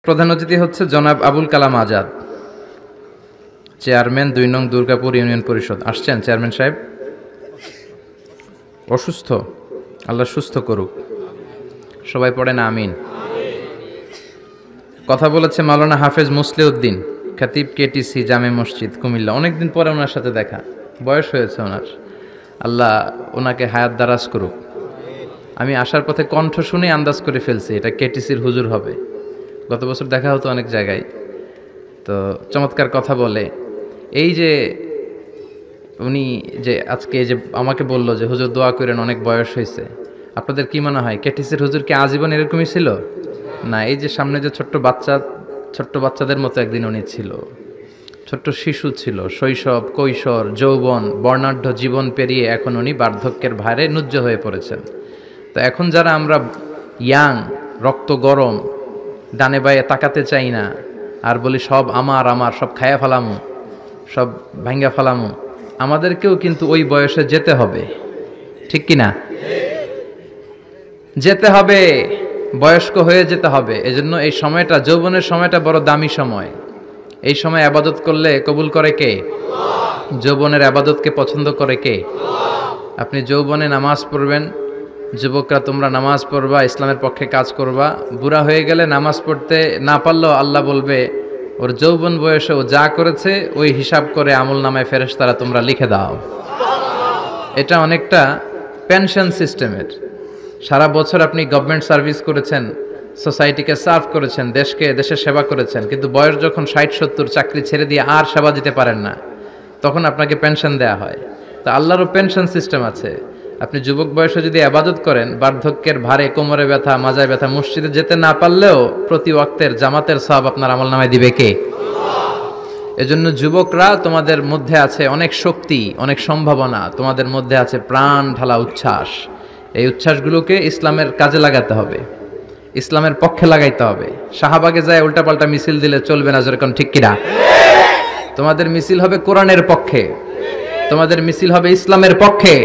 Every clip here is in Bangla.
প্রধান অতিথি হচ্ছে জনাব আবুল কালাম আজাদ, চেয়ারম্যান ২ নং দুর্গাপুর ইউনিয়ন পরিষদ। আসছেন চেয়ারম্যান সাহেব? অসুস্থ, আল্লাহ সুস্থ করুক। সবাই পড়েন আমিন। কথা বলেছে মাওলানা হাফেজ মুসলিউদ্দিন, খতিব কেটিসি জামে মসজিদ কুমিল্লা। অনেকদিন পরে ওনার সাথে দেখা, বয়স হয়েছে ওনার, আল্লাহ ওনাকে হায়াত দারাজ করুক। আমি আসার পথে কণ্ঠ শুনে আন্দাজ করে ফেলছি এটা কেটিসির হুজুর হবে। গত বছর দেখা হতো অনেক জায়গায়, তো চমৎকার কথা বলে। এই যে উনি যে আজকে এই যে আমাকে বলল যে হুজুর দোয়া করেন, অনেক বয়স হয়েছে, আপনাদের কি মনে হয় কেটিসির হুজুর কি আজীবন এরকমই ছিল? না, এই যে সামনে যে ছোট্ট বাচ্চাদের মতো একদিন উনি ছিল, ছোট্ট শিশু ছিল, শৈশব কৈশোর যৌবন বর্ণাঢ্য জীবন পেরিয়ে এখন উনি বার্ধক্যের ভারে নুজ্জ হয়ে পড়েছেন। তো এখন যারা আমরা ইয়াং, রক্ত গরম, ডানে বায়ে তাকাতে চাই না, আর বলি সব আমার আমার, সব খায়া ফেলামু, সব ভাঙ্গা ফেলামু, আমাদেরকেও কিন্তু ওই বয়সে যেতে হবে, ঠিক কিনা? যেতে হবে, বয়স্ক হয়ে যেতে হবে। এজন্য এই সময়টা, যৌবনের সময়টা বড় দামি সময়। এই সময় আবাদত করলে কবুল করে কে? যৌবনের আবাদতকে পছন্দ করে কে? আপনি যৌবনে নামাজ পড়বেন, যুবকরা তোমরা নামাজ পড়বা, ইসলামের পক্ষে কাজ করবা। বুড়া হয়ে গেলে নামাজ পড়তে না পারলেও আল্লাহ বলবে ওর যৌবন বয়সে ও যা করেছে ওই হিসাব করে আমল নামায় ফেরেশতারা তোমরা লিখে দাও। এটা অনেকটা পেনশন সিস্টেমের। সারা বছর আপনি গভর্নমেন্ট সার্ভিস করেছেন, সোসাইটিকে সার্ভ করেছেন, দেশের সেবা করেছেন, কিন্তু বয়স যখন ৬০-৭০, চাকরি ছেড়ে দিয়ে আর সেবা দিতে পারেন না, তখন আপনাকে পেনশন দেয়া হয়। তা আল্লাহরও পেনশন সিস্টেম আছে। আপনি যুবক বয়সে যদি আবাদত করেন, বার্ধক্যের ভারে কোমরে ব্যথা, মাজায় ব্যথা, মসজিদে যেতে না পারলেও প্রতি ওয়াক্তের জামাতের সওয়াব আপনার আমল নামায় দিবে কে? এজন্য যুবকরা, তোমাদের মধ্যে আছে অনেক শক্তি, অনেক সম্ভাবনা, তোমাদের মধ্যে আছে প্রাণ ঢালা উচ্ছ্বাস। এই উচ্ছ্বাসগুলোকে ইসলামের কাজে লাগাতে হবে, ইসলামের পক্ষে লাগাইতে হবে। শাহবাগে যায় উল্টাপাল্টা মিছিল দিলে চলবে না, যেরকম ঠিক কিনা? তোমাদের মিছিল হবে কোরআনের পক্ষে, তোমাদের মিছিল হবে ইসলামের পক্ষে,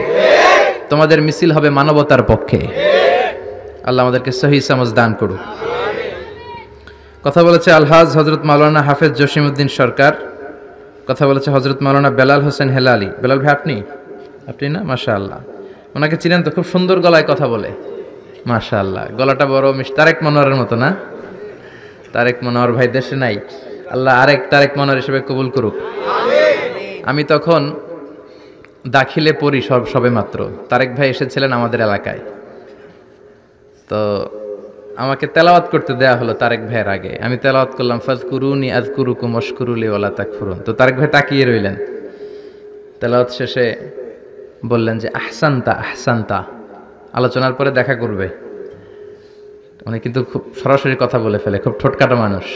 তোমাদের মিছিল হবে মানবতার পক্ষে। আল্লাহ আমাদেরকে সহি সমঝ দান করুক। কথা বলেছে আলহাজ হযরত মাওলানা হাফেজ জসিমউদ্দিন সরকার। কথা বলেছে হযরত মাওলানা বেলাল হোসেন হেলালি। বেলাল ভাই আপনি না? মাশাআল্লাহ। ওনাকে চিনেন তো? খুব সুন্দর গলায় কথা বলে, মাশাআল্লাহ। গলাটা বড় তারেক মনোয়ারের মতো না? তারেক মনোয়ার ভাই দেশে নাই, আল্লাহ আরেক তারেক মনোয়ার হিসেবে কবুল করুক। আমি তখন দাখিলে পড়ি সবে মাত্র, তারেক ভাই এসেছিলেন আমাদের এলাকায়। তো আমাকে তেলাওয়াত করতে দেয়া হলো তারেক ভাইয়ের আগে। আমি তেলাওয়াত করলাম, ফাযকুরুনি আযকুরুকুম ওয়াশকুরুলি ওয়ালা তাকফুরুন। তো তারেক ভাই তাকিয়ে রইলেন। তেলাওয়াত শেষে বললেন যে আহসানতা আহসানতা, আলোচনার পরে দেখা করবে। উনি কিন্তু খুব সরাসরি কথা বলে ফেলে, খুব ঠোটকাটা মানুষ।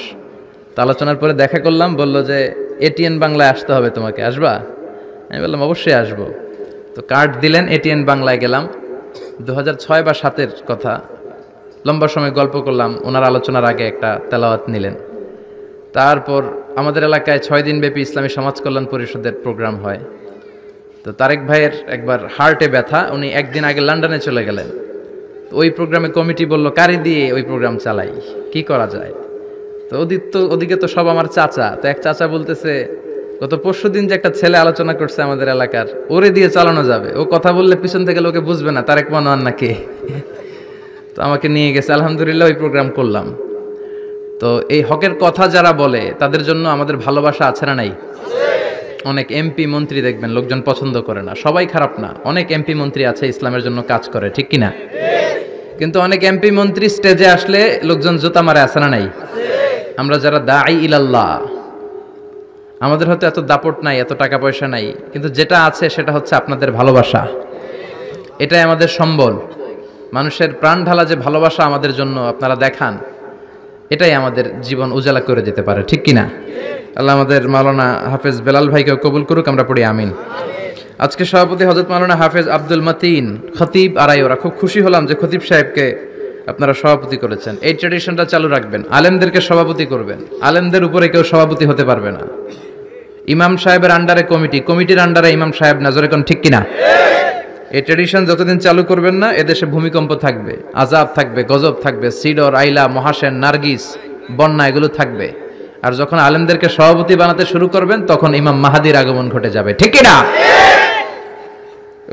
তো আলোচনার পরে দেখা করলাম, বলল যে এটিএন বাংলায় আসতে হবে তোমাকে, আসবা? আমি বললাম অবশ্যই আসবো। তো কার্ড দিলেন, এটিএন বাংলায় গেলাম। 2006 বা 2007 কথা, লম্বা সময় গল্প করলাম। ওনার আলোচনার আগে একটা তেলাওয়াত নিলেন। তারপর আমাদের এলাকায় 6 দিন ব্যাপী ইসলামী সমাজ কল্যাণ পরিষদের প্রোগ্রাম হয়। তো তারেক ভাইয়ের একবার হার্টে ব্যথা, উনি একদিন আগে লন্ডনে চলে গেলেন। তো ওই প্রোগ্রামে কমিটি বলল কারি দিয়ে ওই প্রোগ্রাম চালাই, কি করা যায়? তো ওদিকে তো সব আমার চাচা। তো এক চাচা বলতেছে গত পরশুদিন যে একটা ছেলে আলোচনা করছে আমাদের এলাকার, ওরে দিয়ে চালানো যাবে, ও কথা বললে পিছন থেকে লোকে বুঝবে না তারেক মনোয়ার না কে। তো আমাকে নিয়ে গেছে, আলহামদুলিল্লাহ ওই প্রোগ্রাম করলাম। তো এই হকের কথা যারা বলে তাদের জন্য আমাদের ভালোবাসা আছে না নাই? অনেক এমপি মন্ত্রী দেখবেন লোকজন পছন্দ করে না, সবাই খারাপ না, অনেক এমপি মন্ত্রী আছে ইসলামের জন্য কাজ করে, ঠিক কিনা? কিন্তু অনেক এমপি মন্ত্রী স্টেজে আসলে লোকজন জুতা মারে, আছে না নাই? আমরা যারা দাঈ ইলাল্লাহ, আমাদের হয়তো এত দাপট নাই, এত টাকা পয়সা নাই, কিন্তু যেটা আছে সেটা হচ্ছে আপনাদের ভালোবাসা। এটাই আমাদের সম্বল। মানুষের প্রাণ ঢালা যে ভালোবাসা আমাদের জন্য আপনারা দেখান, এটাই আমাদের জীবন উজালা করে দিতে পারে, ঠিক কিনা? আল্লাহ আমাদের মাওলানা হাফেজ বেলাল ভাইকেও কবুল করুক, আমরা পড়ি আমিন। আজকে সভাপতি হযরত মাওলানা হাফেজ আব্দুল মতিন, খতিব আড়াইওরা। খুব খুশি হলাম যে খতিব সাহেবকে আপনারা সভাপতি করেছেন। এই ট্র্যাডিশনটা চালু রাখবেন, আলেমদেরকে সভাপতি করবেন। আলেমদের উপরে কেউ সভাপতি হতে পারবে না। ইমাম সাহেবের আন্ডারে কমিটির আন্ডারে ইমাম সাহেব না, জোরে কোন ঠিক কিনা? এই ট্র্যাডিশন যতদিন চালু করবেন না, এদেশে ভূমিকম্প থাকবে, আযাব থাকবে, গজব থাকবে, সিডর, আইলা, মহাসেন, নার্গিস, বন্যা এগুলো থাকবে। আর যখন আলেমদেরকে সভাপতি বানাতে শুরু করবেন তখন ইমাম মাহাদির আগমন ঘটে যাবে, ঠিক কি না?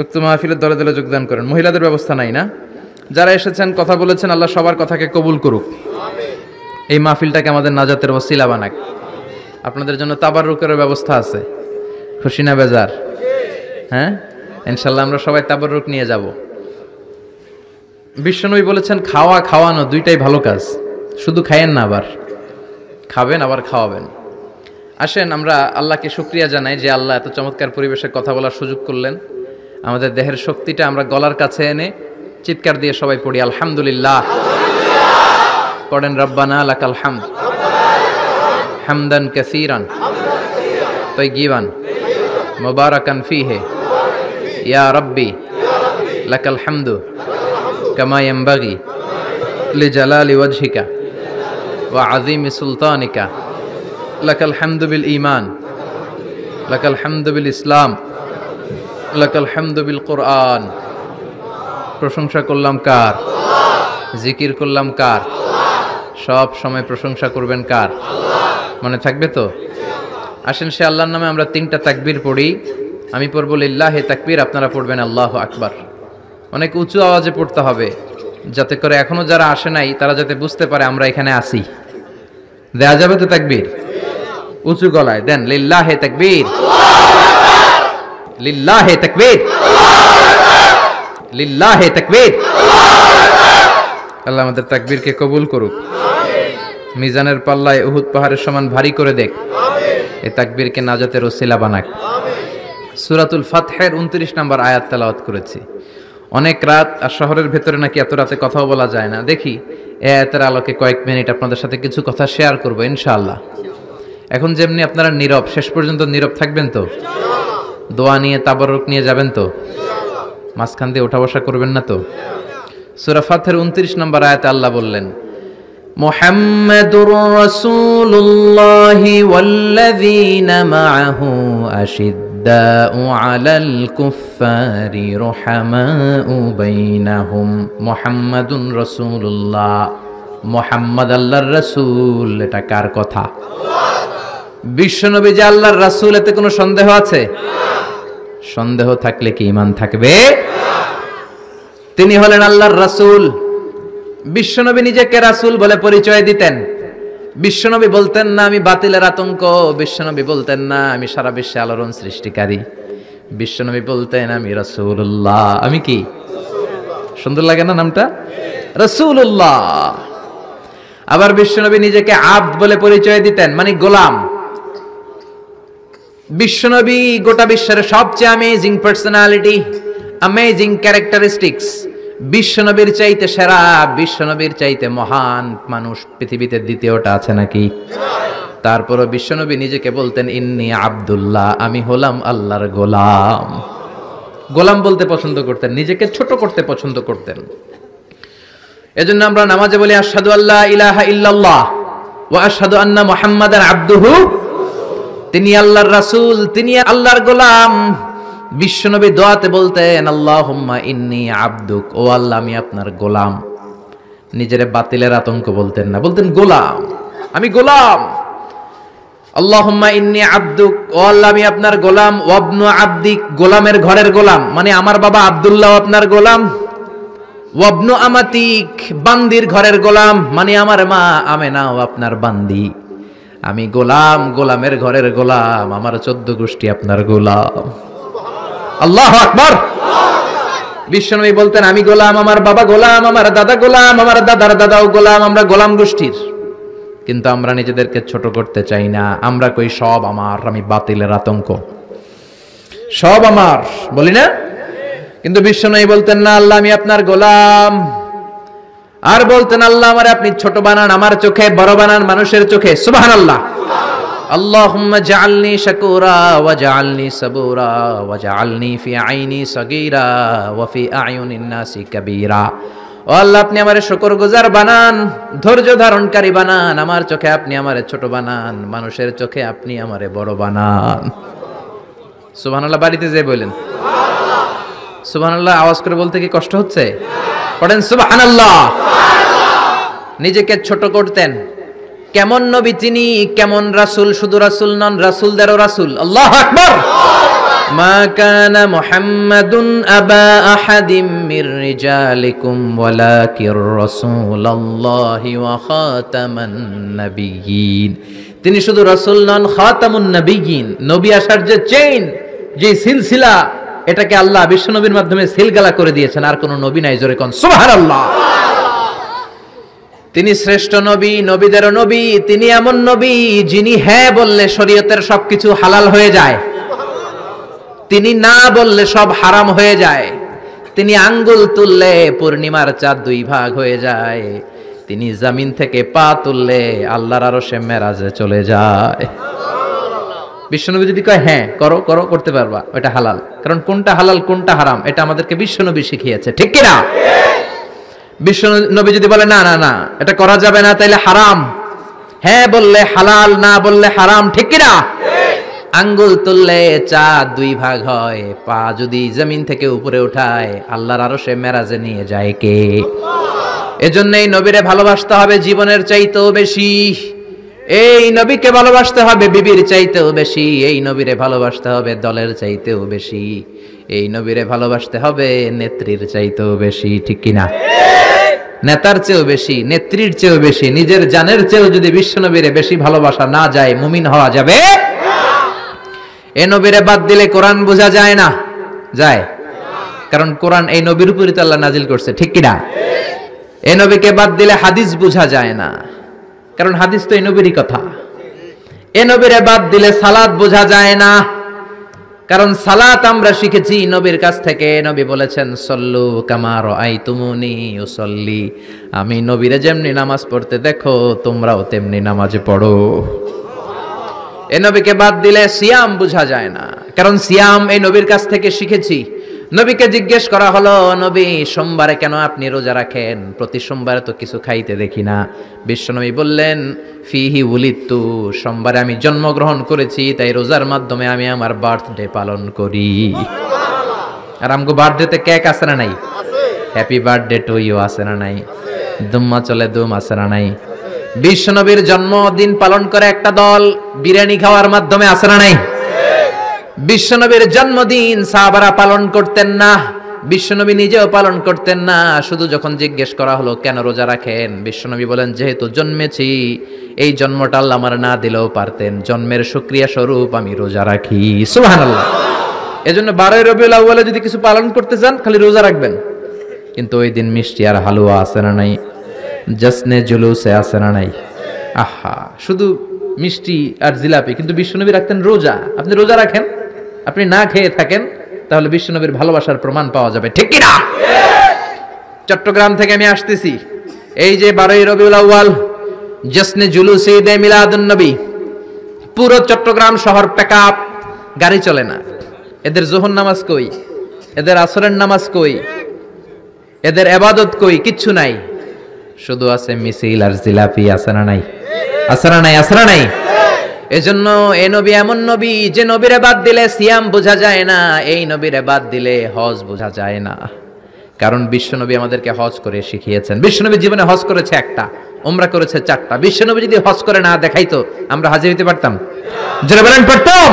উক্ত মাহফিলের দলে দলে যোগদান করেন। মহিলাদের ব্যবস্থা নাই না? যারা এসেছেন কথা বলেছেন, আল্লাহ সবার কথাকে কবুল করুক। এই মাহফিলটাকে আমাদের নাজাতের ওসিলা বানাক। আপনাদের জন্য তাবাররুকের ব্যবস্থা আছে, খুশি না বেজার? হ্যাঁ, ইনশাল্লাহ আমরা সবাই তাবাররুক নিয়ে যাব। বিশ্বনবী বলেছেন খাওয়া খাওয়ানো দুইটাই ভালো কাজ, শুধু খায়েন না, আবার খাবেন আবার খাওয়াবেন। আসেন আমরা আল্লাহকে শুকরিয়া জানাই যে আল্লাহ এত চমৎকার পরিবেশে কথা বলার সুযোগ করলেন। আমাদের দেহের শক্তিটা আমরা গলার কাছে এনে চিৎকার দিয়ে সবাই পড়ি আলহামদুলিল্লাহ। পড়েন রব্বানা লাকাল হামদ হামদান কাসীরান তাইয়িবান মুবারাকান ফীহি ইয়া রাব্বি লাকাল হামদু কামা ইয়ানবাগি লিজালালি ওয়াজহিকা ওয়া আযীমি সুলতানিকা লাকাল হামদু বিল ঈমান লাকাল হামদু বিল ইসলাম লাকাল হামদু বিল কুরআন। প্রশংসা করলাম কার? জিকির করলাম কার? সব সময় প্রশংসা করবেন কার? মনে থাকবে তো? আসেন সে আল্লাহর নামে আমরা 3টা তাকবীর পড়ি। আমি পড়ব লিল্লাহি তাকবীর, আপনারা পড়বেন আল্লাহু আকবার। অনেক উঁচু আওয়াজে পড়তে হবে যাতে করে এখনো যারা আসে নাই তারা যাতে বুঝতে পারে আমরা এখানে আসি। দেয়া যাবে তো তাকবীর? উঁচু গলায় দেন লিল্লাহি তাকবীর, লিল্লাহি তাকবীর, লিল্লাহি তাকবীর। আল্লাহ আমাদের তাকবীরকে কবুল করুক, মিজানের পাল্লায় উহুদ পাহাড়ের সমান ভারী করে দেখ। এই তাকবীরকে নাজাতের ওসিলা বানাক। সূরাতুল ফাতহের 29 নম্বর আয়াত তেলাওয়াত করেছি। অনেক রাত, আর শহরের ভেতরে নাকি এত রাতে কথাও বলা যায় না। দেখি এই আয়াতের আলোকে কয়েক মিনিট আপনাদের সাথে কিছু কথা শেয়ার করব ইনশাআল্লাহ। এখন যেমনি আপনারা নীরব, শেষ পর্যন্ত নীরব থাকবেন তো? দোয়া নিয়ে তাবাররুক নিয়ে যাবেন তো? মাঝখান দিয়ে ওঠা বসা করবেন না তো? সূরা ফাতহের 29 নম্বর আয়াতে আল্লাহ বললেন মুহাম্মাদুর রাসূলুল্লাহি ওয়াল্লাযীনা মাআহু আশিদ্দাউ আলাল কুফফারি রুহামাউ বাইনাহুম। মুহাম্মাদুর রাসূলুল্লাহ, মুহাম্মদ আল্লাহর রাসূল। এটা কার কথা? বিশ্বনবী যে আল্লাহর রাসূল, এতে কোনো সন্দেহ আছে? সন্দেহ থাকলে কি ঈমান থাকবে? তিনি হলেন আল্লাহর রাসূল। বিশ্বনবী নিজেকে রাসূল বলে পরিচয় দিতেন। বিশ্বনবী বলতেন না আমি বাতিলের আতঙ্ক, বিশ্বনবী বলতেন না আমি সারা বিশ্বে আলোড়ন সৃষ্টিকারী। বিশ্বনবী বলতেন আমি রাসূলুল্লাহ। আমি কি? সুন্দর লাগে না নামটা? রাসূলুল্লাহ। আবার বিশ্বনবী নিজেকে আব্দ বলে পরিচয় দিতেন, মানে গোলাম। বিশ্বনবী গোটা বিশ্বের সবচেয়ে অ্যামেজিং পার্সোনালিটি, অ্যামেজিং ক্যারেক্টারিস্টিক্স। বিশ্বনবীর চাইতে সেরা, বিশ্বনবীর চাইতে মহান মানুষ পৃথিবীতে দ্বিতীয়টা আছে নাকি? তারপরও বিশ্বনবী নিজেকে বলতেন ইন্নী আব্দুল্লাহ, আমি হলাম আল্লাহর গোলাম। গোলাম বলতে পছন্দ করতেন, নিজেকে ছোট করতে পছন্দ করতেন। এজন্য আমরা নামাজে বলি আশহাদু আল্লা ইলাহা ইল্লাল্লাহ ওয়া আশহাদু আন্না মুহাম্মাদান আবদুহু। তিনি আল্লাহর রাসূল, তিনি আল্লাহর গোলাম। বিশ্বনবী দোয়াতে বলতেন আল্লাহুম্মা ইন্নী আবদুক, ও আল্লাহ আমি আপনার গোলাম। নিজেরে বাতিলের আতঙ্ক বলতেন না, বলতেন গোলাম, আমি গোলাম। আল্লাহুম্মা ইন্নী আবদুক, ও আল্লাহ আমি আপনার গোলাম। ওয়াবনু আবদিক, গোলামের ঘরের গোলাম, মানে আমার বাবা আব্দুল্লাহ আপনার গোলাম। ওয়াবনু আমাতিক, বান্দির ঘরের গোলাম, মানে আমার মা আমেনাও আপনার বান্দি। আমি গোলাম, গোলামের ঘরের গোলাম, আমার 14 গোষ্ঠী আপনার গোলাম। আল্লাহু আকবার। বিশ্বনবী বলতেন আমি গোলাম, আমার বাবা গোলাম, আমার দাদা গোলাম, আমার দাদার দাদাও গোলাম, আমরা গোলাম গোষ্ঠীর। কিন্তু আমরা নিজেদেরকে ছোট করতে চাই না। আমরা কই সব আমার, আমি বাতিলের আতঙ্ক, সব আমার বলি না। কিন্তু বিশ্বনবী বলতেন না আল্লাহ আমি আপনার গোলাম। আর বলতেন আল্লাহ আমারে আপনি ছোট বানান, আমার চোখে বড় বানান, মানুষের চোখে। সুবহানাল্লাহ। আল্লাহুম্মা জাআলনি শাকুরা ওয়া জাআলনি সাবুরা ওয়া জাআলনি ফি আইনি সাগীরা ওয়া ফি আয়ুনিন নাসি কাবীরা। ও আল্লাহ আপনি আমারে শুকরগুজার বানান, ধৈর্য ধারণকারী বানান। আমার চোখে আপনি আমারে ছোট বানান, মানুষের চোখে আপনি আমারে বড় বানান। সুবহানাল্লাহ। বাড়িতে যেয়ে বলেন সুবহানাল্লাহ। সুবহানাল্লাহ আওয়াজ করে বলতে কি কষ্ট হচ্ছে? পড়েন সুবহানাল্লাহ। নিজেকে ছোট করতেন, কেমন নবী তিনি, কেমন রাসূল, শুধু রাসূল নন, রাসূলদেরও রাসূল। আল্লাহু আকবার। মা কানা মুহাম্মাদুন আবা আহাদিম মির রিজালিকুম ওয়ালাকির রাসূলুল্লাহি ওয়া খাতামান নাবিয়্যিন। তিনি শুধু রাসূল নন, খাতামুন নাবিয়্যিন, নবী আসার যে চেইন, যে সিলসিলা, এটাকে আল্লাহ বিশ্বনবীর মাধ্যমে সিলগালা করে দিয়েছেন। আর কোন নবী নাই, জোরে কোন সুবহানাল্লাহ। তিনি শ্রেষ্ঠ নবী, নবীদেরও নবী। তিনি এমন নবী যিনি হ্যাঁ বললে শরীয়তের সবকিছু হালাল হয়ে যায়, তিনি না বললে সব হারাম হয়ে যায়। তিনি আঙ্গুল তুললে পূর্ণিমার চাঁদ দুই ভাগ হয়ে যায়। তিনি জমিন থেকে পা তুললে আল্লাহর আরশে মেরাজে চলে যায়। বিশ্বনবী যদি কয় হ্যাঁ করো করো, করতে পারবা, ওটা হালাল। কারণ কোনটা হালাল কোনটা হারাম এটা আমাদেরকে বিশ্বনবী শিখিয়েছে, ঠিক কি না? বিশ্বনবী যদি বলে না না না এটা করা যাবে না, তাইলে হারাম। হ্যাঁ বললে হালাল, না বললে হারাম, ঠিক কি না? আঙ্গুল তুললে চাঁদ দুই ভাগ হয়, পা যদি জমিন থেকে উপরে উঠায় আল্লাহর আরশে মেরাজে নিয়ে যায় কে? এজন্য এই নবীরে ভালোবাসতে হবে জীবনের চাইতেও বেশি। এই নবীকে ভালোবাসতে হবে বিবির চাইতেও বেশি। এই নবীরে ভালোবাসতে হবে দলের চাইতেও বেশি। এই নবীরে ভালোবাসতে হবে নেত্রীর চাইতেও বেশি, ঠিক কিনা? নেতার চেয়েও বেশি, নেত্রীর চেয়েও বেশি, নিজের জানের চেয়েও যদি বিশ্বনবীরে বেশি ভালোবাসা না যায়, মুমিন হওয়া যাবে? এই নবীরে বাদ দিলে কোরআন বোঝা যায় না, যায়? কারণ কোরআন এই নবীর উপরই তো আল্লাহ নাজিল করছে, ঠিক কিনা? এই নবীকে বাদ দিলে হাদিস বোঝা যায় না, কারণ হাদিস তো এই নবীরই কথা। এই নবীরে বাদ দিলে সালাত বোঝা যায় না, কারণ সালাত আমরা শিখেছি নবীর কাছ থেকে। নবী বলেছেন সল্লু কামা রাআইতুমুনি উসাল্লি, আমি নবীরে যেমনি নামাজ পড়তে দেখো তোমরাও তেমনি নামাজ পড়ো। এই নবীকে বাদ দিলে সিয়াম বোঝা যায় না, কারণ সিয়াম এই নবীর কাছ থেকে শিখেছি। নবীকে জিজ্ঞেস করা হলো, নবী সোমবারে কেন আপনি রোজা রাখেন? প্রতি সোমবারে তো কিছু খাইতে দেখি না। বিশ্বনবী বললেন ফিহি উলিদতু, সোমবারে আমি জন্মগ্রহণ করেছি, তাই রোজার মাধ্যমে আমি আমার বার্থডে পালন করি। আর আমগো বার্থডেতে কেক আছে না নাই? হ্যাপি বার্থডে টু ইউ আছে না নাই? দুম্মা চলে দুম আছে না নাই? বিশ্বনবীর জন্মদিন পালন করে একটা দল বিরিয়ানি খাওয়ার মাধ্যমে আছে না নাই? বিশ্বনবীর জন্মদিন সাহাবারা পালন করতেন না, বিশ্বনবী নিজেও পালন করতেন না। শুধু যখন জিজ্ঞেস করা হলো কেন রোজা রাখেন, বিশ্বনবী বলেন যেহেতু জন্মেছি, এই জন্মটা আল্লাহ আমার না দিলেও পারতেন, জন্মের শুকরিয়া স্বরূপ আমি রোজা রাখি। সুবহানাল্লাহ। এজন্য 12 রবিউল আউয়ালে যদি কিছু পালন করতে চান খালি রোজা রাখবেন, কিন্তু ওই দিন মিষ্টি আর হালুয়া আছে না নাই? জশ্নে জুলুসে আছে না নাই? আহা, শুধু মিষ্টি আর জিলাপি, কিন্তু বিশ্বনবী রাখতেন রোজা। আপনি রোজা রাখেন, আপনি না খেয়ে থাকেন, তাহলে বিশ্বনবীর ভালোবাসার প্রমাণ পাওয়া যাবে, ঠিক কি না? চট্টগ্রাম থেকে আমি আসতেছি, এই যে 12 রবিউল আউয়াল জশ্নে জুলুসে ঈদে মিলাদুন নবী, পুরো চট্টগ্রাম শহর প্যাকআপ, গাড়ি চলে না। এদের যোহর নামাজ কই? এদের আসরের নামাজ কই? এদের ইবাদত কই? কিচ্ছু নাই, শুধু আছে মিছিল আর জিলাপি। আছে না নাই? আছে না নাই? আছে না নাই? এজন্য এই নবী এমন নবী যে নবীরে বাদ দিলে সিয়াম বোঝা যায় না, এই নবীরে বাদ দিলে হজ বোঝা যায় না। কারণ বিশ্বনবী আমাদেরকে হজ করে শিখিয়েছেন। বিশ্বনবী জীবনে হজ করেছে একটা, উমরা করেছে 4টা। বিশ্বনবী যদি হজ করে না দেখাইতো আমরা হাজির হইতে পারতাম? জোরে বলেন পারতাম?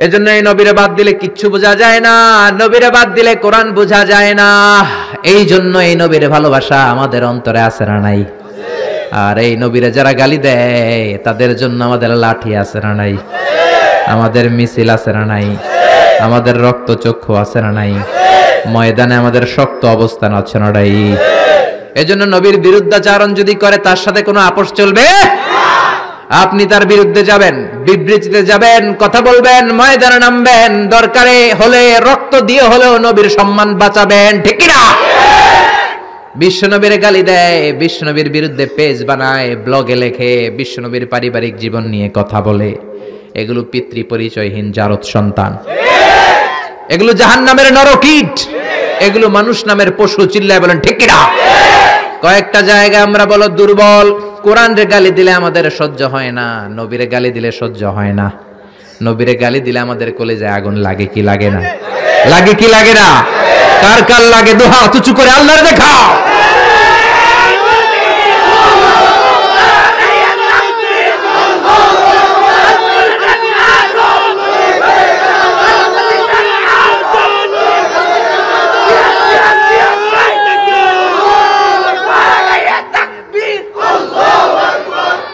এজন্য এই নবীরে বাদ দিলে কিচ্ছু বোঝা যায় না, নবীরে বাদ দিলে কোরআন বোঝা যায় না। এই জন্য এই নবীরে ভালোবাসা আমাদের অন্তরে আছে না নাই? আর এই নবীরে যারা গালি দেয় তাদের জন্য আমাদের লাঠি আছে না নাই? আমাদের মিছিল আছে না নাই? আমাদের রক্ত চক্ষু আছে না নাই? ময়দানে আমাদের শক্ত অবস্থান আছে না নাই? এজন্য নবীর বিরুদ্ধাচারণ যদি করে তার সাথে কোনো আপোষ চলবে? আপনি তার বিরুদ্ধে যাবেন, বিবৃতিতে যাবেন, কথা বলবেন, ময়দানে নামবেন, দরকারে হলে রক্ত দিয়ে হলেও নবীর সম্মান বাঁচাবেন, ঠিক কি না? বিশ্বনবীর গালি দেয়, বিশ্বনবীর বিরুদ্ধে পেজ বানায়, ব্লগে লেখে, বিশ্বনবীর পারিবারিক জীবন নিয়ে কথা বলে, এগুলো পিতৃ পরিচয়হীন জারদ সন্তান, এগুলো জাহান্নামের নরকীট, এগুলো মানুষ নামের পশু। চিল্লায় বলেন ঠিক কি না? কয়েকটা জায়গায় আমরা বলো দুর্বল। কোরআনের গালি দিলে আমাদের সহ্য হয় না, নবীরে গালি দিলে সহ্য হয় না। নবীরে গালি দিলে আমাদের কলিজায় আগুন লাগে কি লাগে না? লাগে কি লাগে না? কার কার লাগে? দুই হাত উঁচু করে আল্লাহর দেখাও।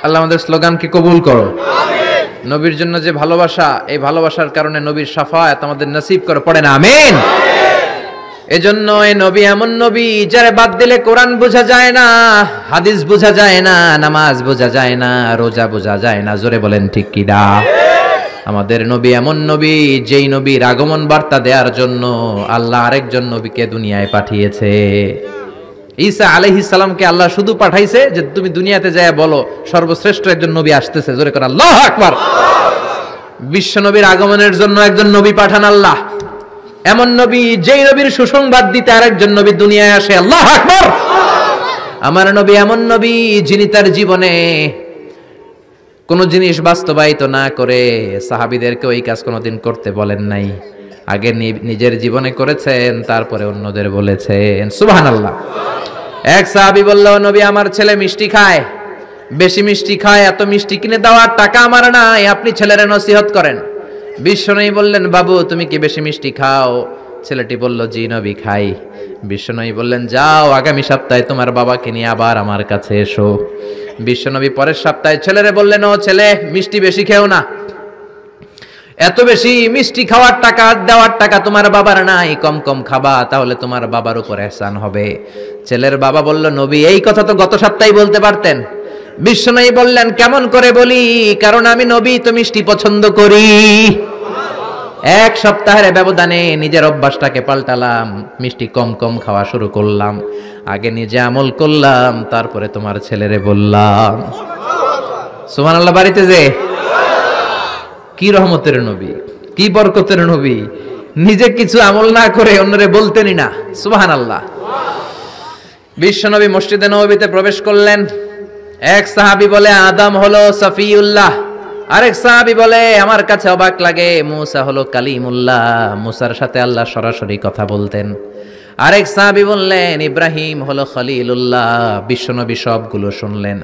আল্লাহ আমাদের স্লোগানকে কবুল করো, আমিন। নবীর জন্য যে ভালোবাসা, এই ভালোবাসার কারণে নবীর শাফায়াত আমাদের নসিব করে, পড়েন আমিন। এজন্য এই নবী এমন নবী যারে বাদ দিলে কোরআন বোঝা যায় না, হাদিস বোঝা যায় না, নামাজ বোঝা যায় না, রোজা বোঝা যায় না। জোরে বলেন ঠিক কি না? আমাদের নবী এমন নবী যেই নবীর আগমন বার্তা দেওয়ার জন্য আল্লাহ আরেকজন নবীকে দুনিয়ায় পাঠিয়েছে। ঈসা আলাইহিস সালামকে আল্লাহ শুধু পাঠাইছে যে তুমি দুনিয়াতে যায় বলো সর্বশ্রেষ্ঠ একজন নবী আসতেছে। জোরে করে আল্লাহু আকবার। বিশ্ব নবীর আগমনের জন্য একজন নবী পাঠান আল্লাহ, এমন নবী যেই নবীর সুসংবাদ দিতে আরেকজন নবী দুনিয়ায় আসে। আল্লাহু আকবার। আমার নবী এমন নবী যিনি তার জীবনে কোন জিনিস বাস্তবায়িত না করে সাহাবীদেরকে ওই কাজ কোনোদিন করতে বলেন নাই। আগে নিজের জীবনে করেছেন, তারপরে অন্যদের বলেছেন। সুবহানাল্লাহ। এক সাহাবী বলল, নবী আমার ছেলে মিষ্টি খায়, বেশি মিষ্টি খায়, এত মিষ্টি কিনে দেওয়ার টাকা আমার নাই, আপনি ছেলের নসিহত করেন। বিশ্বনবী বললেন, বাবু তুমি কি বেশি মিষ্টি খাও? ছেলেটি বলল, জি নবী খাই। বিশ্বনবী বললেন, যাও আগামী সপ্তাহে তোমার বাবাকে নিয়ে আবার আমার কাছে এসো। বিশ্বনবী পরের সপ্তাহে ছেলেরে বললেন, ও ছেলে মিষ্টি বেশি খেও না, এত বেশি মিষ্টি খাওয়ার টাকা দেওয়ার টাকা তোমার বাবার নাই, কম কম খাবা, তাহলে তোমার বাবার উপর ihsan হবে। ছেলের বাবা বলল, নবী এই কথা তো গত সপ্তাহে বলতে পারতেন। বিশ্বনবী বললেন, কেমন করে বলি, কারণ আমি নবী তো মিষ্টি পছন্দ করি। এক সপ্তাহের ব্যবধানে নিজের অভ্যাসটাকে পাল্টালাম, মিষ্টি কম কম খাওয়া শুরু করলাম, আগে নিজে আমল করলাম, তারপরে তোমার ছেলেরে বললাম। সুবহানাল্লাহ। বাড়িতে যে কি রহমতের নবী, কি বরকতের নবী, নিজে কিছু আমল না করে অন্যরে বলতেনই না। সুবহানাল্লাহ। বিশ্বনবী মসজিদে নববীতে প্রবেশ করলেন। এক সাহাবী বলে, আদম হলো সফিউল্লাহ। আরেক সাহাবী বলে, আমার কাছে অবাক লাগে, মুসা হলো কালিমুল্লাহ, মুসার সাথে আল্লাহ সরাসরি কথা বলতেন। আরেক সাহাবী বললেন, ইব্রাহিম হলো খলিলুল্লাহ। বিশ্বনবী সবগুলো শুনলেন।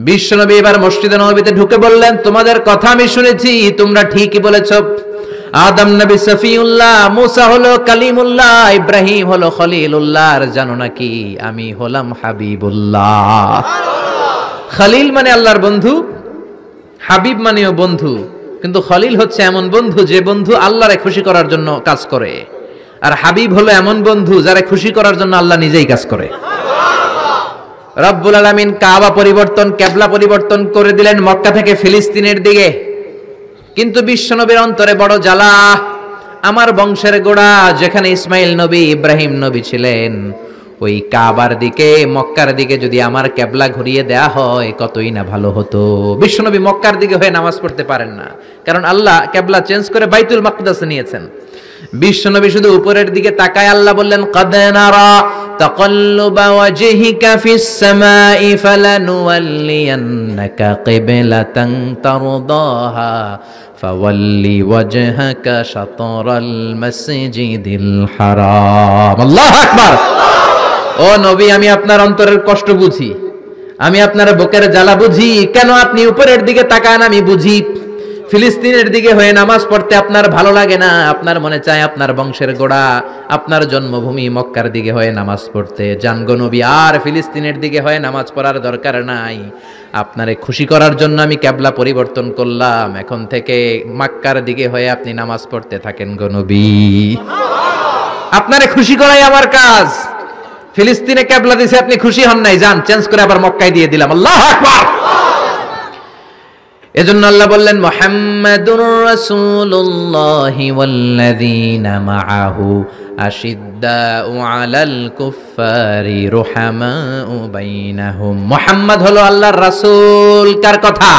বিশ্বনবী এবার মসজিদে নববীতে ঢুকে বললেন, তোমাদের কথা আমি শুনেছি, তোমরা ঠিকই বলেছ। আদম নবী সফিউল্লাহ, মুসা হলো কালিমুল্লাহ, ইব্রাহিম হলো খলিলুল্লাহ, আর জানো নাকি আমি হলাম হাবিবুল্লাহ। খলিল মানে আল্লাহর বন্ধু, হাবিব মানেও বন্ধু, কিন্তু খলিল হচ্ছে এমন বন্ধু যে বন্ধু আল্লাহরে খুশি করার জন্য কাজ করে, আর হাবিব হলো এমন বন্ধু যারা খুশি করার জন্য আল্লাহ নিজেই কাজ করে। রব্বুল আলামিন কাবা পরিবর্তন, কিবলা পরিবর্তন করে দিলেন মক্কা থেকে ফিলিস্তিনের দিকে, কিন্তু বিশ্বনবীর অন্তরে বড় জ্বালা। আমার বংশের গোড়া যেখানে ইসমাইল নবী, ইব্রাহিম নবী ছিলেন, ওই কাবার দিকে, মক্কার দিকে যদি আমার কিবলা ঘুরিয়ে দেয়া হয় কতই না ভালো হতো। বিশ্বনবী মক্কার দিকে হয়ে নামাজ পড়তে পারেন না, কারণ আল্লাহ কিবলা চেঞ্জ করে বাইতুল মাকদাসে নিয়েছেন। বিশ্বনবী শুধু উপরের দিকে তাকায়, আল্লাহ বললেন, ক্বাদ নারা তাকাল্লুবা ওয়াজহিকা ফিস সামাই ফালানুওয়াল্লিয়ান্নাকা কিবলাতান তারদাহা ফাওয়াল্লি ওয়াজহাকা শাতরাল মাসজিদিল হারাম। আল্লাহু আকবার। ও নবী, আমি আপনার অন্তরের কষ্ট বুঝি, আমি আপনার বুকের জ্বালা বুঝি। কেন আপনি উপরের দিকে তাকান আমি বুঝি। ফিলিস্তিনের দিকে হয়ে নামাজ পড়তে আপনার ভালো লাগে না, আপনার মনে চায় আপনার বংশের গোড়া, আপনার জন্মভূমি মক্কার দিকে হয়ে নামাজ পড়তে। জানগো নবী, আর ফিলিস্তিনের দিকে হয়ে নামাজ পড়ার দরকার নাই। আপনারে খুশি করার জন্য আমি কিবলা পরিবর্তন করলাম, এখন থেকে মক্কার দিকে হয়ে আপনি নামাজ পড়তে থাকেন গো নবী। আপনারে খুশি করাই আমার কাজ। ফিলিস্তিনে কিবলা দিছে, আপনি খুশি হন নাই, যান চেঞ্জ করে আবার মক্কায় দিয়ে দিলাম। আল্লাহু আকবার। এজন্য আল্লাহ বললেন, মুহাম্মাদুর রাসূলুল্লাহি ওয়াল্লাযীনা মাআহু আশিদ্দাউ আলাল কুফফারি রুহামাউ বাইনাহুম। মুহাম্মদ হলো আল্লাহর রাসূল। কার কথা?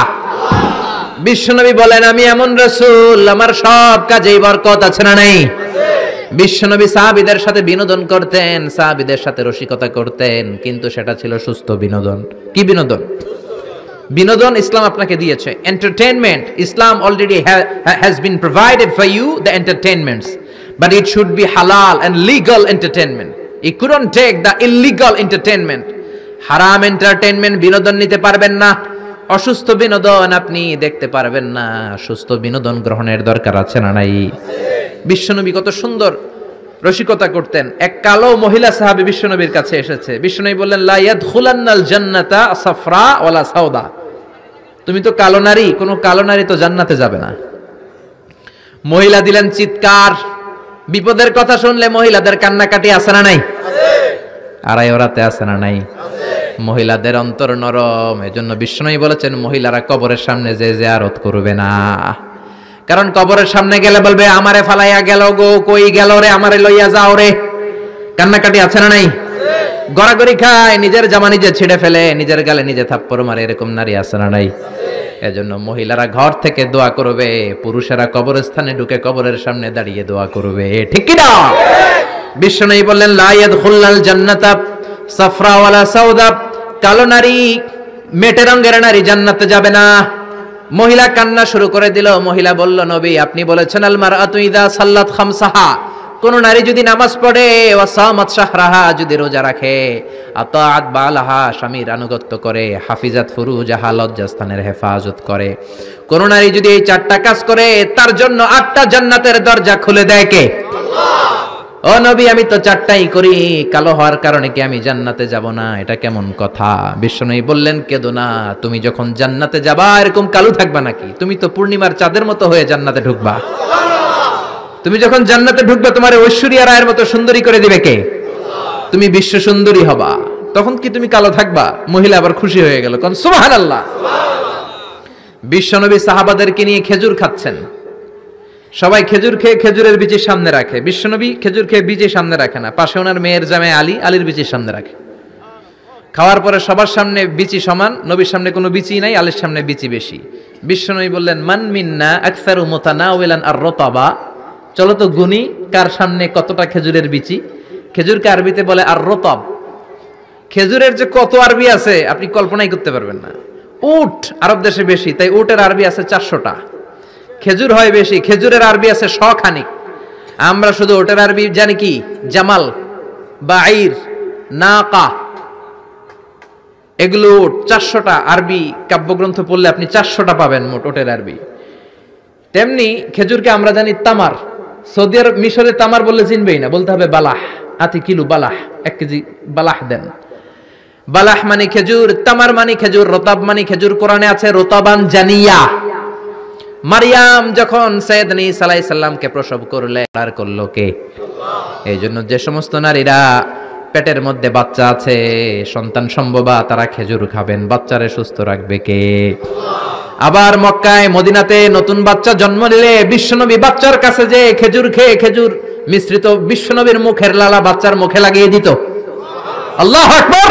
বিশ্বনবী বলেন, আমি এমন রাসূল, আমার সব কাজেই বরকত আছে না নাই? বিশ্বনবী সাহাবীদের সাথে বিনোদন করতেন, সাহাবীদের সাথে রসিকতা করতেন, কিন্তু সেটা ছিল সুস্থ বিনোদন। কি বিনোদন? বিনোদন ইসলাম আপনাকে দিয়েছে, entertainment. Islam already has been provided for you the entertainments, but it should be halal and legal entertainment. You couldn't take the illegal entertainment. হারাম এন্টারটেইনমেন্ট বিনোদন নিতে পারবেন না, অসুস্থ বিনোদন আপনি দেখতে পারবেন না। সুস্থ বিনোদন গ্রহণের দরকার আছে না নাই? বিশ্বনবী কত সুন্দর রসিকতা করতেন। এক কালো মহিলা সাহাবী বিশ্বনবীর কাছে এসেছে। বিশ্বনবী বললেন, লা ইয়াদখুলান্নাল জান্নাতা সাফরা ওয়ালা সাওদা। তুমি তো কালো নারী, কোনো কালো নারী তো জান্নাতে যাবে না। মহিলা দিলেন চিৎকার। বিপদের কথা শুনলে মহিলাদের কান্নাকাটি আছে না নাই? আড়াই ওরাতে আছে না নাই? মহিলাদের অন্তর নরম, এজন্য বিষ্ণুই বলেছেন মহিলারা কবরের সামনে যে জিয়ারত করবে না। কারণ কবরের সামনে গেলে বলবে আমারে ফালাইয়া গেল গো, কই গেল রে, আমারে লইয়া যাও রে। কান্নাকাটি আছে না নাই? গড়াগড়ি খায়, নিজের জামা নিজে ছিঁড়ে ফেলে, নিজের গালে নিজে থাপ্পড় মারে, এরকম নারী আছে না নাই? এজন্য মহিলারা ঘর থেকে দোয়া করবে, পুরুষেরা কবরস্থানে ঢুকে কবরের সামনে দাঁড়িয়ে দোয়া করবে। ঠিক কি না? বিষ্ণুই বললেন লা ইয়াদখুলুল জান্নাতা সাফরা ওয়ালা সাউদা, কালো নারী, মেটে রঙের নারী জান্নাতে যাবে না। মহিলা কান্না শুরু করে দিল। মহিলা বলল নবী আপনি বলেছেন আল মারআতু ইযা সাল্লাত খামসাহা, কোন নারী যদি নামাজ পড়ে, ওয়া সামাত শাহরাহা, যদি রোজা রাখে, আতাআত বালাহা, স্বামীর আনুগত্য করে, হাফিজাত ফুরুজাহা, লজ্জাস্থানের হেফাজত করে, কোন নারী যদি এই চারটা কাজ করে তার জন্য 8টা জান্নাতের দরজা খুলে দেয় কে? আল্লাহ। ও নবী আমি তো 4টাই করি, কালো হওয়ার কারণে কি আমি জান্নাতে যাব না? এটা কেমন কথা? বিষ্ণুই বললেন কেঁদো না, তুমি যখন জান্নাতে যাবা এরকম কালো থাকবা নাকি? তুমি তো পূর্ণিমার চাঁদের মতো হয়ে জান্নাতে ঢুকবা। তুমি যখন জান্নাতে ঢুকবে তোমার ঐশ্বরিয়া রায়ের মতো সুন্দরী করে দিবে কে? তুমি বিশ্ব সুন্দরী হবা। তখন কি তুমি কালো থাকবা? মহিলা আবার খুশি হয়ে গেল, কোন সুবহানাল্লাহ। বিশ্বনবী সাহাবাদেরকে নিয়ে খেজুর খাচ্ছেন, সবাই খেজুর খেয়ে খেজুরের বিচি সামনে রাখে। বিশ্বনবী খেজুর খেয়ে বিচি সামনে রাখে না, পাশে ওনার মেয়ের জামাই আলী, আলীর বিচি সামনে রাখে। খাওয়ার পরে সবার সামনে বিচি সমান, নবীর সামনে কোনো বিচি নাই, আলীর সামনে বিচি বেশি। বিশ্বনবী বললেন মান মিন্না আকসারু মুতানাওয়ালান আর-রতাবা, চলো তো গুনি কার সামনে কতটা খেজুরের বিচি। খেজুরকে আরবিতে বলে আর-রতাব। খেজুরের যে কত আরবি আছে আপনি কল্পনাই করতে পারবেন না। উট আরব দেশে বেশি, তাই উটের আরবি আছে 400টা। খেজুর হয় বেশি, খেজুরের আরবি আছে 100 খানিক। আমরা শুধু ওটের আরবি জানি কি জামাল, বাঈর, নাকা, এগুলো 400টা আরবি কাব্যগ্রন্থ পড়লে আপনি 400টা পাবেন মোট ওটের আরবি। তেমনি খেজুরকে আমরা জানি তামার। সৌদি আরব মিশরে তামার বললে চিনবেই না, বলতে হবে বালাহ। আতি কিলো বালাহ, 1 কেজি বালাহ দেন। বালাহ মানে খেজুর, তামার মানে খেজুর, রতাব মানে খেজুর। কোরআনে আছে রতাবান জানিয়া। মারিয়াম যখন সাইয়েদনা ঈসা আলাইহিস সালামকে প্রসব করলে আর করলো কে? আল্লাহ। এই জন্য যে সমস্ত নারীরা পেটের মধ্যে বাচ্চা আছে, সন্তান সম্ভবা, তারা খেজুর খাবেন। বাচ্চারে সুস্থ রাখবে কে? আল্লাহ। আবার মক্কায় মদিনাতে নতুন বাচ্চা জন্ম নিলে বিশ্বনবী বাচ্চার কাছে যে খেজুর খেয়ে খেজুর মিশ্রিত বিশ্বনবীর মুখের লালা বাচ্চার মুখে লাগিয়ে দিত। আল্লাহু আকবার।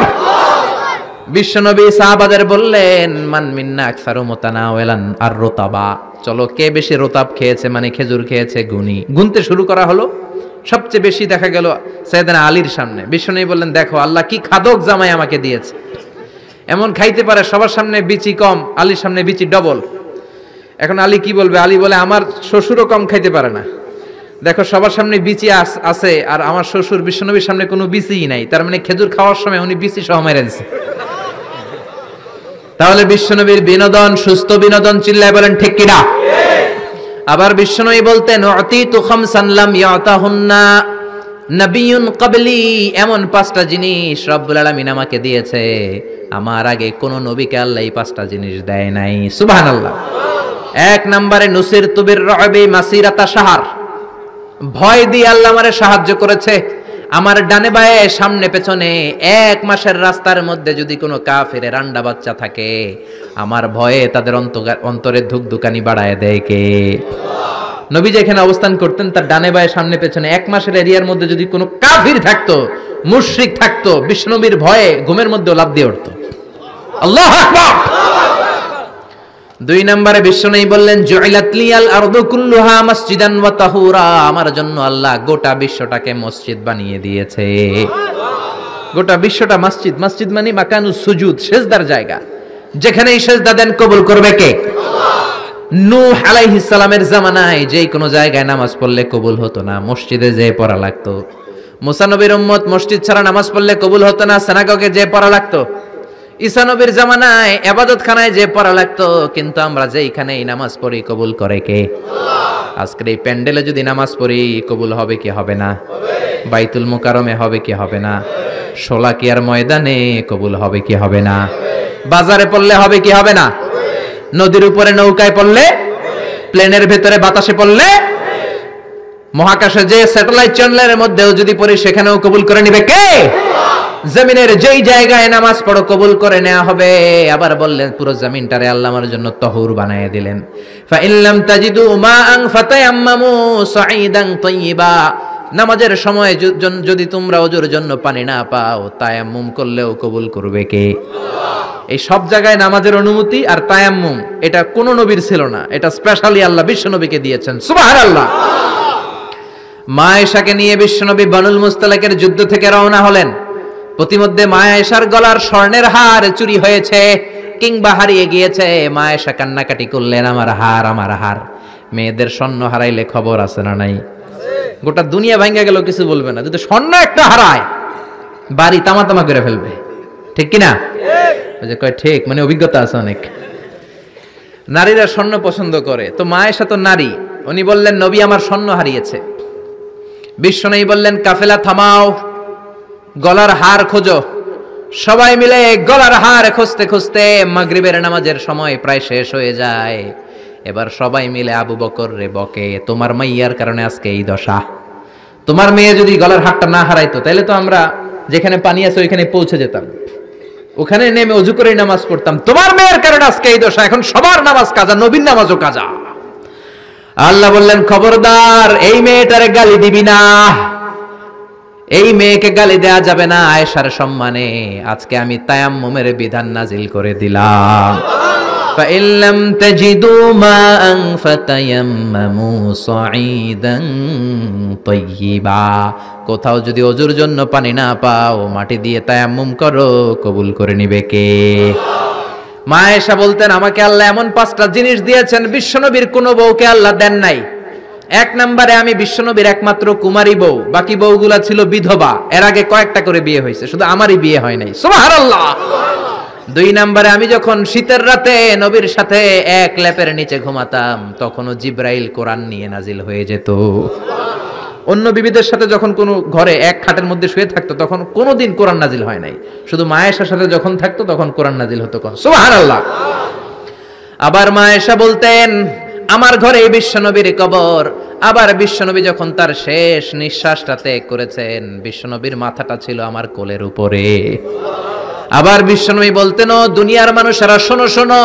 বিশ্বনবী সাহাবাদের বললেন মান মিন্না আকসারু মুতানাওয়ালান আর-রতাবা, চলো কে বেশি রতাব খেয়েছে মানে খেজুর খেয়েছে গুনি। গুনতে শুরু করা হলো। সবচেয়ে বেশি দেখা গেল সাইয়েদনা আলীর সামনে। বিশ্বনবী বললেন দেখো আল্লাহ কি খাদক জামাই আমাকে দিয়েছে, এমন খাইতে পারে, সবার সামনে বিচি কম, আলীর সামনে বিচি ডবল। এখন আলী কি বলবে? আলী বলে আমার শ্বশুরও কম খাইতে পারে না, দেখো সবার সামনে বিচি আছে আর আমার শ্বশুর বিশ্বনবীর সামনে কোনো বিচিই নাই, তার মানে খেজুর খাওয়ার সময় উনি বিচি সহ মেরে দিয়েছে। তাহলে বিশ্বনবীর বিনোদন সুস্থ বিনোদন, চিল্লায় বলেন ঠিক কিনা? আবার বিশ্বনবী বলতেন উতিতু খামসান লাম ইয়াতাহুন্না নাবিয়্যুন ক্বাবলি, এমন 5টা জিনিস রব্বুল আলামিন আমাকে দিয়েছে, আমার আগে কোন নবীকে আল্লাহ এই 5টা জিনিস দেয় নাই। সুবহানাল্লাহ। 1 নম্বরে নুসিরতু বির-রু'বি মাসিরাতা শাহর, ভয় দিয়ে আল্লাহ আমারে সাহায্য করেছে। আমার ডানে বায়ে সামনে পেছনে 1 মাসের রাস্তার মধ্যে যদি কোনো কাফেরের রান্ডা বাচ্চা থাকে, আমার ভয়ে তাদের অন্তরে ধুকধুকানি বাড়ায় দেয় কে? নবী যেখানে অবস্থান করতেন তার ডানে বায়ে সামনে পেছনে 1 মাসের এরিয়ার মধ্যে যদি কোনো কাফির থাকতো, মুশরিক থাকতো, বিষ্ণুবীর ভয়ে ঘুমের মধ্যে লাফ দিয়ে উঠতো। আল্লাহু আকবার। 2 নম্বরে বিশ্বনবী বললেন জুইলাত লিয়াল আরদু কুল্লুহা মসজিদান ওয়া তাহুরা, আমার জন্য আল্লাহ গোটা বিশ্বটাকে মসজিদ বানিয়ে দিয়েছে। গোটা বিশ্বটা মসজিদ। মসজিদ মানে মাকানুস সুজুদ, সিজদার জায়গা। যেখানেই সিজদা দেন কবুল করবে কে? আল্লাহ। নূহ আলাইহিস সালামের জামানায় যেই কোনো জায়গায় নামাজ পড়লে কবুল হতো না, মসজিদে যেয়ে পড়া লাগতো। মুসা নবীর উম্মত মসজিদ ছাড়া নামাজ পড়লে কবুল হতো না, সিনাগগে যেয়ে পড়া লাগতো। ঈসা নবীর জামানায় ইবাদতখানায় যে পড়া লাগতো, কিন্তু আমরা যেইখানেই নামাজ পড়ি কবুল করে কে? আল্লাহ। আজকের এই প্যান্ডেলে যদি নামাজ পড়ি কবুল হবে কি হবে না? হবে। বাইতুল মুকাররমে হবে কি হবে না? হবে। শোলাকিয়ার ময়দানে কবুল হবে কি হবে না? হবে। বাজারে পড়লে হবে কি হবে না? হবে। নদীর উপরে নৌকায় পড়লে, প্লেনের ভেতরে বাতাসে পড়লে, মহাকাশে যে স্যাটেলাইট চ্যানেলের মধ্যেও যদি পড়ি সেখানেও কবুল করে নিবে কে? জমিনের যেই জায়গায় নামাজ পড়ো কবুল করে নেওয়া হবে। আবার বললেন পুরো জমিনটারে আল্লাহ আমার জন্য তহুর বানিয়ে দিলেন। ফা ইল্লাম তাজিদু মাআন ফাতায়াম্মামু সাঈদান তাইয়্যিবা, নামাজের সময় যদি তোমরা ওযুর জন্য পানি না পাও তায়াম্মুম করলেও কবুল করবে কে? এই সব জায়গায় নামাজের অনুমতি আর তায়াম্মুম এটা কোন নবীর ছিল না, এটা স্পেশালি আল্লাহ বিশ্ব নবীকে দিয়েছেন। সুবহানাল্লাহ। মা আয়েশাকে নিয়ে বিশ্বনবী বানুল মুস্তালাকের যুদ্ধ থেকে রওনা হলেন। প্রতিমধ্যে মা আয়েশার গলার স্বর্ণের হার চুরি হয়েছে কিংবা হারিয়ে গিয়েছে। মা আয়েশা কান্নাকাটি করলেন, আমার হার, আমার হার। মেয়েদের স্বর্ণ হারাইলে খবর আছে না নাই? গোটা দুনিয়া ভাঙ্গা গেল কিছু বলবে না, যদি স্বর্ণ একটা হারায় বাড়ি তামা তামা করে ফেলবে, ঠিক কিনা? ওই যে কয় ঠিক, মানে অভিজ্ঞতা আছে অনেক। নারীরা স্বর্ণ পছন্দ করে, তো মা আয়েশা তো নারী, উনি বললেন নবী আমার স্বর্ণ হারিয়েছে। বিশ্বনবী বললেন কাফেলা থামাও, গলার হার খোঁজো। সবাই মিলে গলার হার খুঁজতে খুঁজতে মাগরিবের নামাজের সময় প্রায় শেষ হয়ে যায়। এবার সবাই মিলে আবু বকর রে বকে, তোমার মাইয়ার কারণে আজকে এই দশা। তোমার মেয়ে যদি গলার হারটা না হারাইতো তাহলে তো আমরা যেখানে পানি আছে ওইখানে পৌঁছে যেতাম, ওখানে নেমে ওযু করে নামাজ পড়তাম। তোমার মেয়ের কারণে আজকে এই দশা, এখন সবার নামাজ কাজা, নবীর নামাজও কাজা। আল্লাহ বললেন খবরদার, এই মেয়েটারে গালি দিবি না, এই মেয়েকে গালি দেয়া যাবে না আয়েশার সম্মানে। আজকে আমি তায়াম্মুমের বিধান নাজিল করে দিলাম। فَإِن لَّمْ تَجِدُوا مَاءً فَتَيَمَّمُوا صَعِيدًا طَيِّبًا, কোথাও যদি ওযুর জন্য পানি না পাও মাটি দিয়ে তায়াম্মুম করো, কবুল করে নিবে কে? মা আয়েশা বলতেন আমাকে আল্লাহ এমন 5টা জিনিস দিয়েছেন বিশ্বনবীর কোনো বউকে আল্লাহ দেন নাই। এক নম্বরে আমি বিশ্বনবীর একমাত্র কুমারী বউ, বাকি বউগুলা ছিল বিধবা, এর আগে কয়েকটা করে বিয়ে হয়েছে, শুধু আমারই বিয়ে হয় নাই। সুবহানাল্লাহ। 2 নম্বরে আমি যখন শীতের রাতে নবীর সাথে এক লেপের নিচে ঘুমাতাম তখনও জিব্রাইল কোরআন নিয়ে নাজিল হয়ে যেত। অন্য বিবিদের সাথে যখন কোনো ঘরে এক খাটের মধ্যে শুয়ে থাকতো তখন কোনোদিন কোরআন নাজিল হয় নাই, শুধু মা আয়েশার সাথে যখন থাকতো তখন কোরআন নাজিল হতো। সুবহানাল্লাহ। আবার মা আয়েশা বলতেন আমার ঘরে বিশ্বনবীর কবর। আবার বিশ্বনবী যখন তার শেষ নিঃশ্বাসটা ত্যাগ করেছেন বিশ্বনবীর মাথাটা ছিল আমার কোলের উপরে। আবার বিশ্বনবী বলতেন ও দুনিয়ার মানুষেরা শোনো শোনো,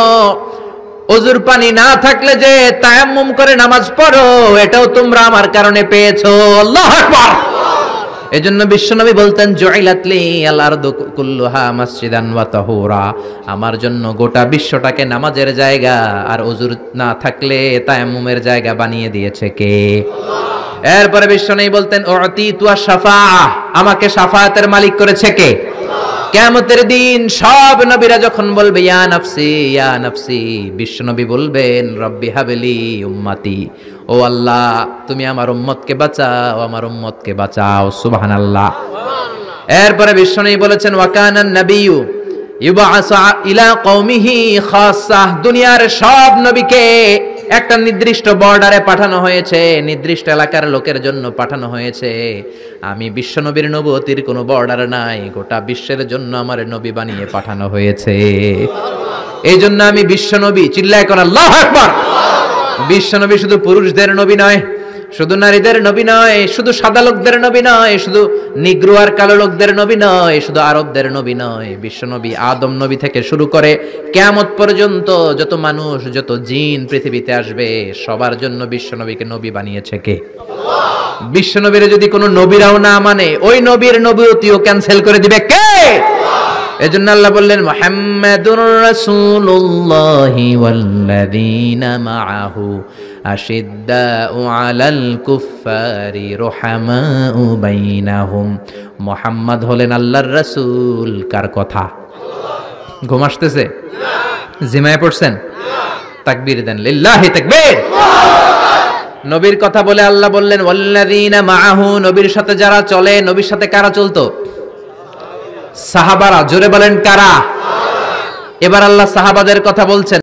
ওযুর পানি না থাকলে যে তায়াম্মুম করে নামাজ পড়ো এটাও তোমরা আমার কারণে পেয়েছো। আল্লাহু আকবার। এজন্য বিশ্বনবী বলতেন জুইলাত লি আল আরদু কুল্লুহা মাসজিদান ওয়া তাহুরা, আমার জন্য গোটা বিশ্বটাকে নামাজের জায়গা আর ওযুর না থাকলে তায়াম্মুমের জায়গা বানিয়ে দিয়েছে কে? আল্লাহ। এরপরে বিশ্বনবী বলতেন উতিতু আশ-শাফাআহ, আমাকে শাফায়াতের মালিক করেছে কে? কিয়ামতের দিন সব নবীরা যখন বলবে ইয়া নাফসি ইয়া নাফসি, বিশ্বনবী বলবেন রব্বি হাবলি উম্মতি, ও আল্লাহ তুমি আমার উম্মতকে বাঁচাও, আমার উম্মতকে বাঁচাও। সুবহানাল্লাহ। এরপরে বিশ্বনবী বলেছেন ওয়া কানান নাবিয়্যু ইউবআসু ইলা কওমিহি খাসসাহ, দুনিয়ার সব নবীকে একটা নির্দিষ্ট বর্ডারে পাঠানো হয়েছে, নির্দিষ্ট এলাকার লোকের জন্য পাঠানো হয়েছে। আমি বিশ্বনবীর নবুয়তির কোনো বর্ডার নাই, গোটা বিশ্বের জন্য আমার নবী বানিয়ে পাঠানো হয়েছে। এই জন্য আমি বিশ্বনবী, চিল্লায় কোন আল্লাহু আকবার। বিশ্বনবী শুধু পুরুষদের নবী নয়, শুধু নারীদের নবী নয়, শুধু সাদা লোকদের নবী নয়, শুধু নিগ্রো আর কালো লোকদের নবী নয়, শুধু আরবদের নবী নয়। বিশ্বনবী আদম নবী থেকে শুরু করে কিয়ামত পর্যন্ত যত মানুষ যত জিন পৃথিবীতে আসবে সবার জন্য বিশ্বনবীকে নবী বানিয়েছে কে? আল্লাহ। বিশ্বনবীর যদি কোনো নবীরাও না মানে ওই নবীর নবুয়তিও ক্যান্সেল করে দিবে কে? এজন্য আল্লাহ বললেন মুহাম্মাদুর রাসূলুল্লাহি ওয়াল্লাযীনা মাআহু আশিদ্দাউ আলাল কুফফারি রুহামাউ বাইনাহুম। মুহাম্মদ হলেন আল্লাহর রাসূল। কার কথা? আল্লাহ। ঘুম আসতেছে? না। জিমায় পড়ছেন? না। তাকবীর দেন, লিল্লাহি তাকবীর। নবীর কথা বলে আল্লাহ বললেন ওয়াল্লাযীনা মাআহু, নবীর সাথে যারা চলে। নবীর সাথে কারা চলতো? সাহাবারা। জোরে বলেন কারা? এবার আল্লাহ সাহাবাদের কথা বলছেন।